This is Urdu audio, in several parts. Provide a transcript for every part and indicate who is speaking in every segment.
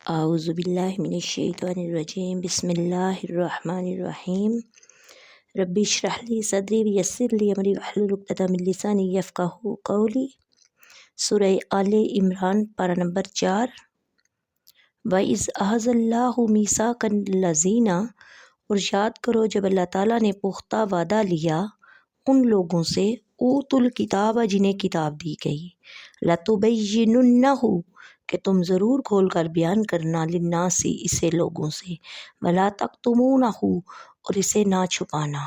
Speaker 1: اعوذ باللہ من الشیطان الرجیم بسم اللہ الرحمن الرحیم رب اشرح لی صدری ویسر لی امری واحلل عقدۃ من لسانی یفقہوا قولی۔ سورہ آل عمران پارہ نمبر 4۔ وَإِذْ أَخَذَ اللَّهُ مِيثَاقَ الَّذِينَ، اور یاد کرو جب اللہ تعالیٰ نے پختہ وعدہ لیا ان لوگوں سے اوتوا الکتاب جنہیں کتاب دی گئی، لَتُبَيِّنُنَّهُ کہ تم ضرور کھول کر بیان کرنا، للناس اسے لوگوں سے، وَلَا تَكْتُمُونَهُ اور اسے نہ چھپانا،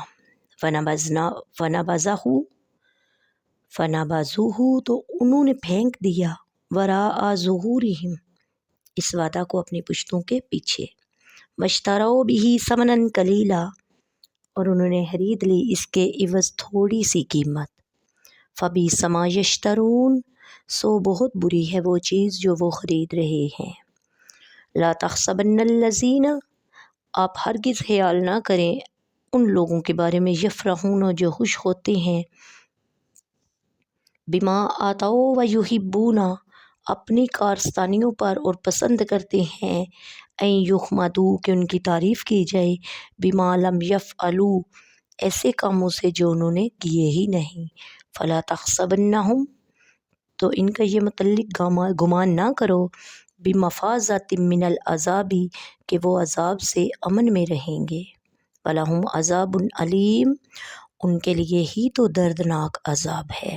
Speaker 1: فَنَبَذُوهُ تو انہوں نے پھینک دیا، وَرَاءَ ظُهُورِهِمْ اس وعدہ کو اپنی پشتوں کے پیچھے، وَاشْتَرَوْا بِهِ ثَمَنًا قَلِيلًا اور انہوں نے خرید لی اس کے عوض تھوڑی سی قیمت، فَبِئْسَ مَا يَشْتَرُونَ سو بہت بری ہے وہ چیز جو وہ خرید رہے ہیں۔ لا تحسبن الذین آپ ہرگز خیال نہ کریں ان لوگوں کے بارے میں، یفرحون جو خوش ہوتے ہیں، بما آتوا ویحبون اپنی کارستانیوں پر اور پسند کرتے ہیں، ان یحمدوا کہ ان کی تعریف کی جائے، بما لم یفعلوا ایسے کاموں سے جو انہوں نے کیے ہی نہیں، فلا تحسبنہم تو ان کا یہ متعلق گمان نہ کرو، بمفازۃ من العذاب کہ وہ عذاب سے امن میں رہیں گے، وَلَهُمْ عَذَابٌ علیم ان کے لیے ہی تو دردناک عذاب ہے،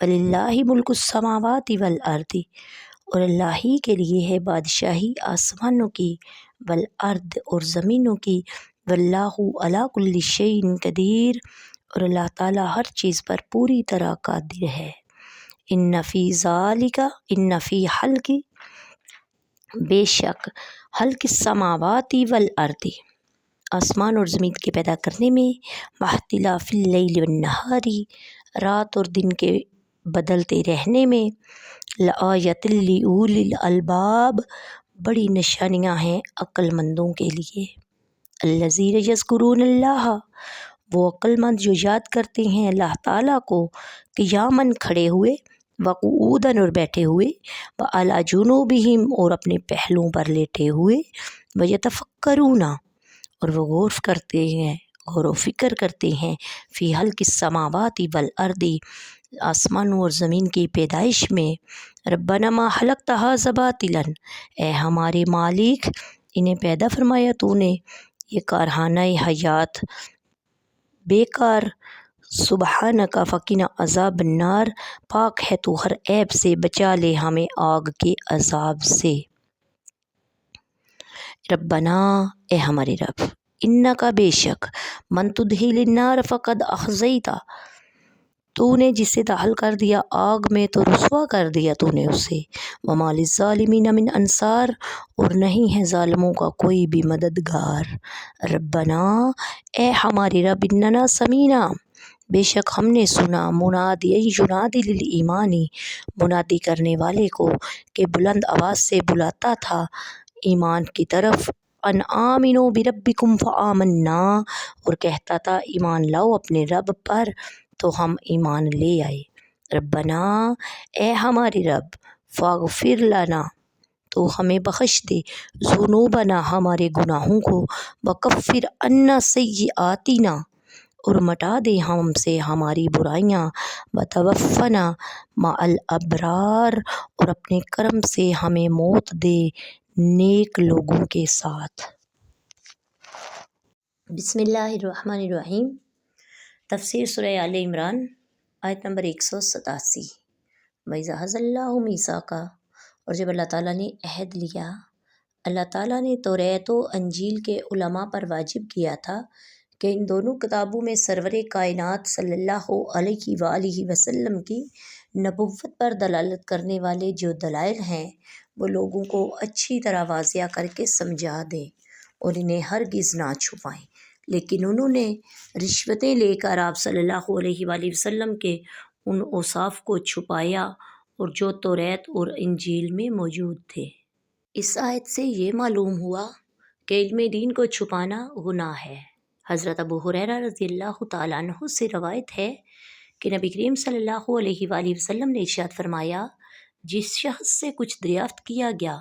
Speaker 1: وَلِلَّهِ مُلْكُ السَّمَاوَاتِ وَالْأَرْضِ اور اللہ ہی کے لیے ہے بادشاہی آسمانوں کی، والارض اور زمینوں کی، واللہ علی کل شیء قدیر اور اللہ تعالیٰ ہر چیز پر پوری طرح قادر ہے۔ ان فی خلق بے شک خلق السماوات والارض آسمان اور زمین کے پیدا کرنے میں، واختلاف اللیل والنہار رات اور دن کے بدلتے رہنے میں، لآیۃ لأولی الالباب بڑی نشانیاں ہیں عقل مندوں کے لیے، الذین یذکرون اللہ وہ عقل مند جو یاد کرتے ہیں اللہ تعالیٰ کو، قیاماً کھڑے ہوئے، وقعوداً اور بیٹھے ہوئے، وعلی جنوبہم اور اپنے پہلوؤں پر لیٹے ہوئے، ویتفکرون اور وہ غور و فکر کرتے ہیں، فی خلق السماوات والارض آسمانوں اور زمین کی پیدائش میں، ربنا ما خلقت ھذا باطلا اے ہمارے مالک انہیں پیدا فرمایا تو نے یہ کارخانہ حیات بیکار، سبحانک فقنا عذاب النار پاک ہے تو ہر عیب سے، بچا لے ہمیں آگ کے عذاب سے، ربنا اے ہمارے رب، انک بے شک، من تدخل النار فقد اخزیتہ تو نے جسے داخل کر دیا آگ میں تو رسوا کر دیا تو نے اسے، وما للظالمین من انصار اور نہیں ہے ظالموں کا کوئی بھی مددگار، ربنا اے ہمارے رب، اننا سمینا بے شک ہم نے سنا، منادیا ینادی للایمان منادی کرنے والے کو کہ بلند آواز سے بلاتا تھا ایمان کی طرف، ان آمنوا بربکم فآمنا اور کہتا تھا ایمان لاؤ اپنے رب پر تو ہم ایمان لے آئے، ربنا اے ہمارے رب، فاغفر لنا تو ہمیں بخش دے، ذنوبنا ہمارے گناہوں کو، وکفر عنا سیئاتنا اور مٹا دے ہم سے ہماری برائیاں، وتوفنا مع الابرار اور اپنے کرم سے ہمیں موت دے نیک لوگوں کے ساتھ۔ بسم اللہ الرحمن الرحیم۔ تفسیر سورہ آل عمران آیت نمبر 187۔ وَإِذْ أَخَذَ اللَّهُ مِيثَاقَ اور جب اللہ تعالیٰ نے عہد لیا، اللہ تعالیٰ نے توریت و انجیل کے علماء پر واجب کیا تھا کہ ان دونوں کتابوں میں سرور کائنات صلی اللہ علیہ وآلہ وسلم کی نبوت پر دلالت کرنے والے جو دلائل ہیں وہ لوگوں کو اچھی طرح واضح کر کے سمجھا دیں اور انہیں ہرگز نہ چھپائیں، لیکن انہوں نے رشوتیں لے کر آپ صلی اللہ علیہ وآلہ وسلم کے ان اوصاف کو چھپایا اور جو توریت اور انجیل میں موجود تھے۔ اس آیت سے یہ معلوم ہوا کہ علم دین کو چھپانا گناہ ہے۔ حضرت ابو ہریرہ رضی اللہ تعالیٰ عنہ سے روایت ہے کہ نبی کریم صلی اللہ علیہ وآلہ وسلم نے ارشاد فرمایا، جس شخص سے کچھ دریافت کیا گیا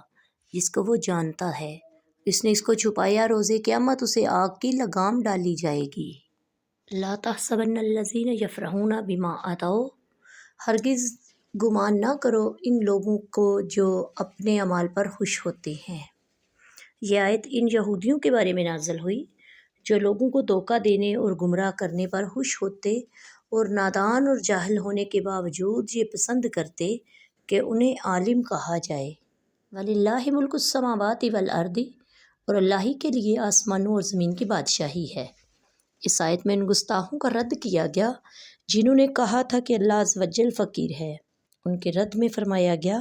Speaker 1: جس کو وہ جانتا ہے۔ اس نے اس کو چھپایا، روز قیامت اسے آگ کی لگام ڈالی جائے گی۔ لا تحسبن الذین یفرحون بما آتوا، ہرگز گمان نہ کرو ان لوگوں کو جو اپنے اعمال پر خوش ہوتے ہیں۔ یہ آیت ان یہودیوں کے بارے میں نازل ہوئی جو لوگوں کو دھوکہ دینے اور گمراہ کرنے پر خوش ہوتے اور نادان اور جاہل ہونے کے باوجود یہ پسند کرتے کہ انہیں عالم کہا جائے۔ وَلِلَّهِ مُلْكُ السَّمَاوَاتِ وَالْأَرْضِ، اور اللہ ہی کے لیے آسمانوں اور زمین کی بادشاہی ہے۔ اس آیت میں ان گستاخوں کا رد کیا گیا جنہوں نے کہا تھا کہ اللہ عز و جل فقیر ہے۔ ان کے رد میں فرمایا گیا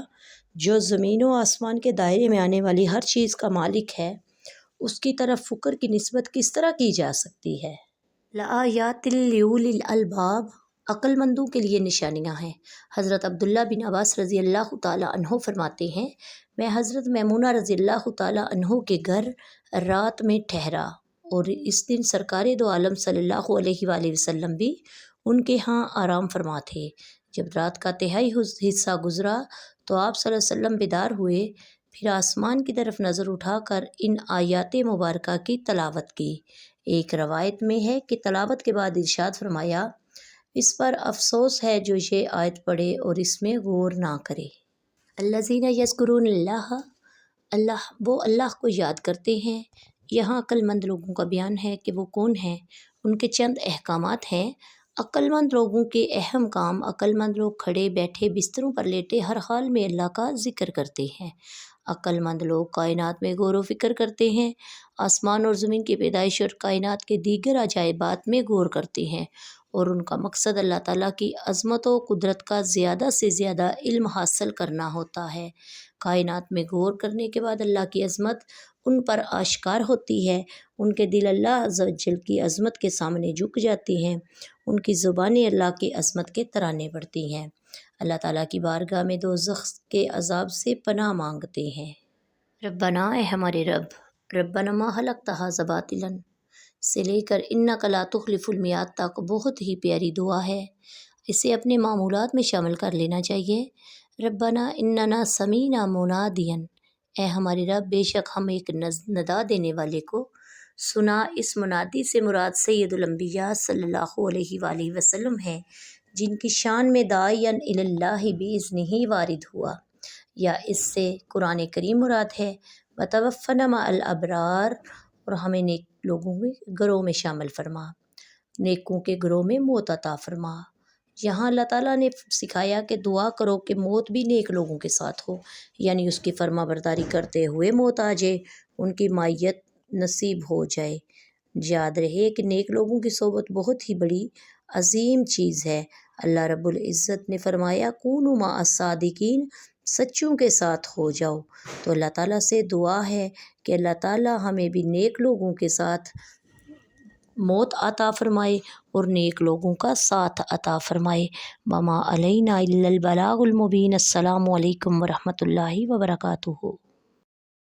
Speaker 1: جو زمین و آسمان کے دائرے میں آنے والی ہر چیز کا مالک ہے، اس کی طرف فکر کی نسبت کس طرح کی جا سکتی ہے؟ لآیات لأولی الالباب، عقل مندوں کے لیے نشانیاں ہیں۔ حضرت عبداللہ بن عباس رضی اللہ تعالیٰ عنہ فرماتے ہیں، میں حضرت میمونہ رضی اللہ تعالیٰ عنہ کے گھر رات میں ٹھہرا، اور اس دن سرکار دو عالم صلی اللہ علیہ وآلہ وسلم بھی ان کے ہاں آرام فرما تھے۔ جب رات کا تہائی حصہ گزرا تو آپ صلی اللہ علیہ وسلم بیدار ہوئے، پھر آسمان کی طرف نظر اٹھا کر ان آیات مبارکہ کی تلاوت کی۔ ایک روایت میں ہے کہ تلاوت کے بعد ارشاد فرمایا، اس پر افسوس ہے جو یہ آیت پڑھے اور اس میں غور نہ کرے۔ الذین یذکرون اللہ، وہ اللہ کو یاد کرتے ہیں۔ یہاں عقل مند لوگوں کا بیان ہے کہ وہ کون ہیں۔ ان کے چند احکامات ہیں۔ عقل مند لوگوں کے اہم کام: عقل مند لوگ کھڑے بیٹھے بستروں پر لیٹے ہر حال میں اللہ کا ذکر کرتے ہیں۔ عقل مند لوگ کائنات میں غور و فکر کرتے ہیں، آسمان اور زمین کی پیدائش اور کائنات کے دیگر عجائبات میں غور کرتے ہیں، اور ان کا مقصد اللہ تعالیٰ کی عظمت و قدرت کا زیادہ سے زیادہ علم حاصل کرنا ہوتا ہے۔ کائنات میں غور کرنے کے بعد اللہ کی عظمت ان پر آشکار ہوتی ہے، ان کے دل اللہ عز و جل کی عظمت کے سامنے جھک جاتی ہیں، ان کی زبانیں اللہ کی عظمت کے ترانے پڑھتی ہیں، اللہ تعالیٰ کی بارگاہ میں دوزخ کے عذاب سے پناہ مانگتے ہیں۔ ربنا، اے ہمارے رب، ربنا ما خلقت ھذا باطلا سے لے کر انک لا تخلف المیعاد تک بہت ہی پیاری دعا ہے، اسے اپنے معمولات میں شامل کر لینا چاہیے۔ ربنا اننا سمیعنا منادیا، اے ہمارے رب، بے شک ہم ایک ندا دینے والے کو سنا۔ اس منادی سے مراد سید الانبیاء صلی اللہ علیہ وآلہ وسلم ہیں، جن کی شان میں داعیا الی اللہ باذنہ وارد ہوا، یا اس سے قرآن کریم مراد ہے۔ وتوفنا مع الابرار، اور ہمیں نیک لوگوں کے گروہ میں شامل فرما، نیکوں کے گروہ میں موت عطا فرما۔ یہاں اللہ تعالیٰ نے سکھایا کہ دعا کرو کہ موت بھی نیک لوگوں کے ساتھ ہو، یعنی اس کی فرما برداری کرتے ہوئے موت آ جائے، ان کی معیت نصیب ہو جائے۔ یاد رہے کہ نیک لوگوں کی صحبت بہت ہی بڑی عظیم چیز ہے۔ اللہ رب العزت نے فرمایا، کونوا مع الصادقین، سچوں کے ساتھ ہو جاؤ۔ تو اللہ تعالیٰ سے دعا ہے کہ اللہ تعالیٰ ہمیں بھی نیک لوگوں کے ساتھ موت عطا فرمائے اور نیک لوگوں کا ساتھ عطا فرمائے۔ وما علینا الا البلاغ المبین۔ السلام علیکم ورحمۃ اللہ وبرکاتہ۔